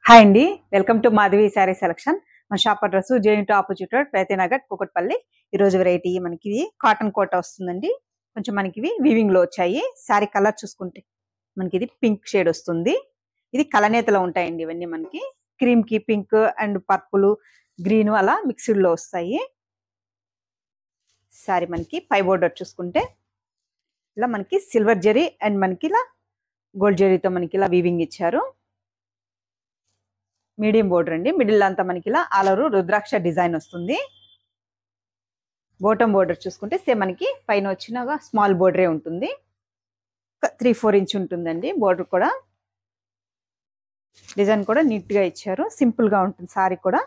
Hi అండి, welcome to Madhavi saree selection. మన shop address JN opposite road, Pragathinagar, Kukatpally. ఈరోజు variety మనకి ఇది కాటన్ కోట వస్తుందండి. కొంచెం మనకి ఇవి వీవింగ్ లో వచ్చాయి. శారీ కలర్ చూసుకుంటే మనకి ఇది పింక్ షేడ్ వస్తుంది. ఇది కలనేతలో ఉంటాయండి. ఇవన్నీ మనకి క్రీమ్ కి పింక్ అండ్ పర్పుల్ గ్రీన్ అలా మిక్స్డ్ లో వస్తాయి. శారీ మనకి పై బోర్డర్ చూసుకుంటే ఇలా మనకి సిల్వర్ జరీ అండ్ మనకి ఇలా గోల్డ్ జరీతో మనకి ఇలా వీవింగ్ ఇచ్చారు. మీడియం బోర్డర్ అండి. మిడిల్ అంతా మనకి ఇలా ఆల్ ఓవర్ రుద్రాక్ష డిజైన్ వస్తుంది. బాటమ్ బోర్డర్ చూసుకుంటే సేమ్ మనకి పైన వచ్చిన స్మాల్ బోర్డరే ఉంటుంది. 3-4 ఇంచ్ ఉంటుందండి బోర్డర్ కూడా. డిజైన్ కూడా నీట్ గా ఇచ్చారు. సింపుల్ గా ఉంటుంది సారీ కూడా.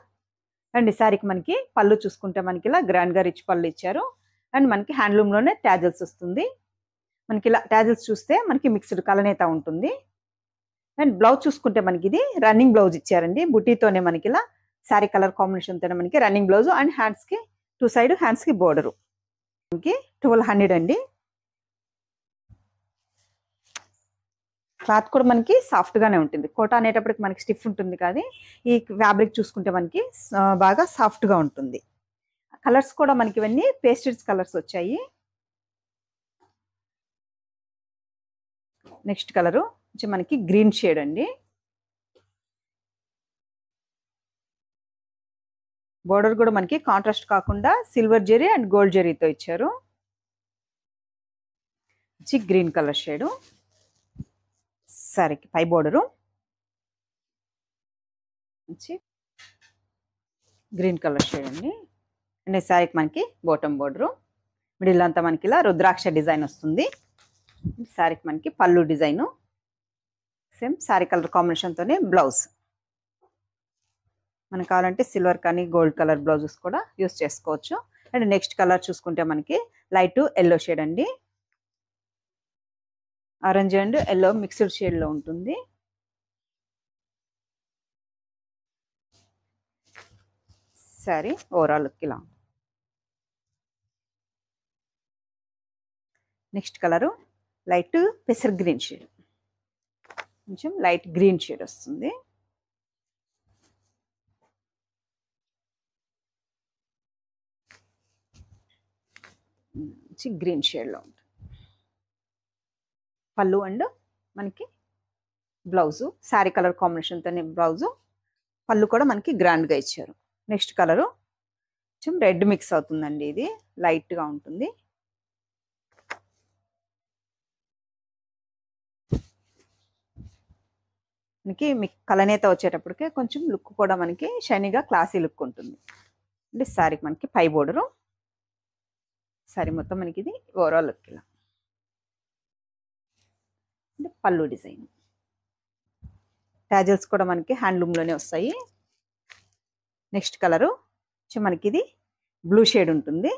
అండ్ ఈ సారీకి మనకి పళ్ళు చూసుకుంటే మనకి ఇలా గ్రాండ్ గా రిచ్ పళ్ళు ఇచ్చారు. అండ్ మనకి హ్యాండ్లూమ్ లోనే ట్యాజల్స్ వస్తుంది. మనకి ఇలా ట్యాజల్స్ చూస్తే మనకి మిక్స్డ్ కలనేత ఉంటుంది. అండ్ బ్లౌజ్ చూసుకుంటే మనకి ఇది రన్నింగ్ బ్లౌజ్ ఇచ్చారండి. బుటీతోనే మనకి ఇలా శారీ కలర్ కాంబినేషన్ తోనే మనకి రన్నింగ్ బ్లౌజ్ అండ్ హ్యాండ్స్ కి 2 సైడ్ హ్యాండ్స్ కి బోర్డర్. మనకి 1200 అండి. క్లాత్ కూడా మనకి సాఫ్ట్ గానే ఉంటుంది. కోట అనేటప్పటికి మనకి స్టిఫ్ ఉంటుంది కానీ ఈ ఫ్యాబ్రిక్ చూసుకుంటే మనకి బాగా సాఫ్ట్ గా ఉంటుంది. కలర్స్ కూడా మనకి ఇవన్నీ పేస్టల్స్ కలర్స్ వచ్చాయి. నెక్స్ట్ కలరు మనకి గ్రీన్ షేడ్ అండి. బోర్డర్ కూడా మనకి కాంట్రాస్ట్ కాకుండా సిల్వర్ జరీ అండ్ గోల్డ్ జరీతో ఇచ్చారు. Green colour shade. సారీకి పై బోర్డరు గ్రీన్ కలర్ షేడ్ అండి. అండ్ శారీకి మనకి బాటమ్ బోర్డరు. మిడిల్ అంతా మనకి ఇలా రుద్రాక్ష డిజైన్ వస్తుంది. శారీకి మనకి పళ్ళు డిజైను. సేమ్ శారీ కలర్ కాంబినేషన్తోనే బ్లౌజ్. మనకు కావాలంటే సిల్వర్ కానీ గోల్డ్ కలర్ బ్లౌజెస్ కూడా యూస్ చేసుకోవచ్చు. అండ్ నెక్స్ట్ కలర్ చూసుకుంటే మనకి లైట్ ఎల్లో షేడ్ అండి. Orange and yellow mixed shade లో ఉంటుంది. శారీ ఓవరాల్ లుక్ ఇలా. నెక్స్ట్ కలరు లైట్ పెసర్ గ్రీన్ షేడ్. కొంచెం లైట్ గ్రీన్ షేడ్ వస్తుంది. గ్రీన్ షేడ్లో ఉంటుంది. పళ్ళు అండ్ మనకి బ్లౌజు శారీ కలర్ కాంబినేషన్తోనే బ్లౌజు. పళ్ళు కూడా మనకి గ్రాండ్గా ఇచ్చారు. నెక్స్ట్ కలరు కొంచెం రెడ్ మిక్స్ అవుతుందండి. ఇది లైట్గా ఉంటుంది. మనకి కలనేత వచ్చేటప్పటికే కొంచెం లుక్ కూడా మనకి షైనీగా క్లాసీ లుక్ ఉంటుంది. అంటే శారీకి మనకి పై బోర్డరు. శారీ మొత్తం మనకి ఇది ఓవరాల్ లుక్ ఇలా. అంటే పళ్ళు డిజైన్. ట్యాజల్స్ కూడా మనకి హ్యాండ్లూమ్లోనే వస్తాయి. నెక్స్ట్ కలరు మనకి ఇది బ్లూ షేడ్ ఉంటుంది.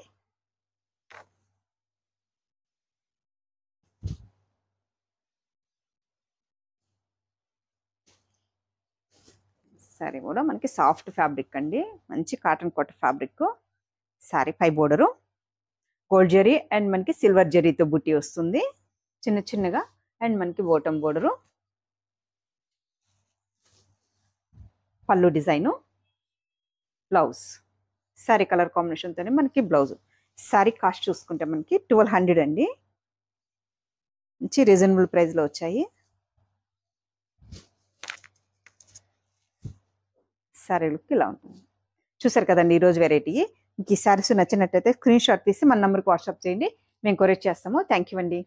శారీ కూడా మనకి సాఫ్ట్ ఫ్యాబ్రిక్ అండి. మంచి కాటన్ కోట ఫ్యాబ్రిక్. శారీ పై బోర్డరు గోల్డ్ జరీ అండ్ మనకి సిల్వర్ జరీతో బుట్టి వస్తుంది చిన్న చిన్నగా. అండ్ మనకి బాటమ్ బోర్డరు. పళ్ళు డిజైను. బ్లౌజ్ శారీ కలర్ కాంబినేషన్తోనే మనకి బ్లౌజ్. శారీ కాస్ట్ చూసుకుంటే మనకి 1200 అండి. మంచి రీజనబుల్ ప్రైస్లో వచ్చాయి. శారీ లుక్ ఇలా ఉంటుంది. చూసారు కదండి ఈరోజు వెరైటీ. మీకు ఈ శారీస్ నచ్చినట్టయితే స్క్రీన్ షాట్ తీసి మన నెంబర్కి వాట్సాప్ చేయండి. మేము కొరియర్ చేస్తాము. థ్యాంక్ యూ అండి.